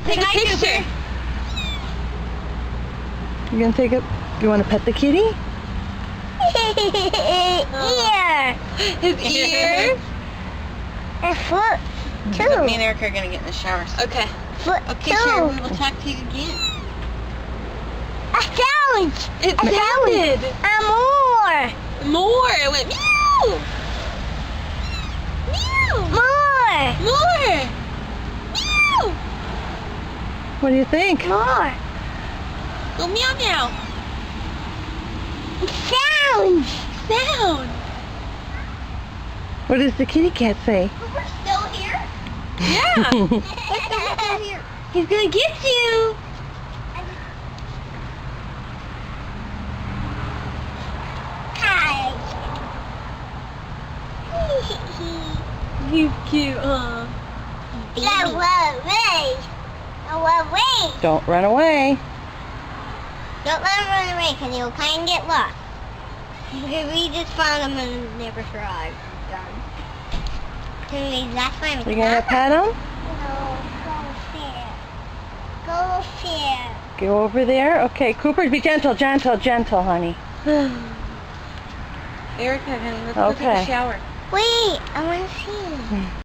take a picture. You're gonna take it. You want to pet the kitty? Ear. His ear. And foot, too. Me and Erica are gonna get in the shower. Okay. Okay, Sherry, we will talk to you again. A challenge. It A challenge. sounded. And more. More. It went meow. Meow. More. More. Meow. What do you think? More. Go meow meow. Sound. Sound. What does the kitty cat say? We're still here? Yeah. He's gonna get you. Hi. He's cute, huh? No way. No way. Don't run away. Don't let him run away because he'll kind of get lost. We just found him and never tried. That's why I'm You gonna pet him? No, go here. Go over there. Okay, Cooper, be gentle, gentle, gentle, honey. Erica, honey, let's go take Okay. a shower. Wait, I want to see him.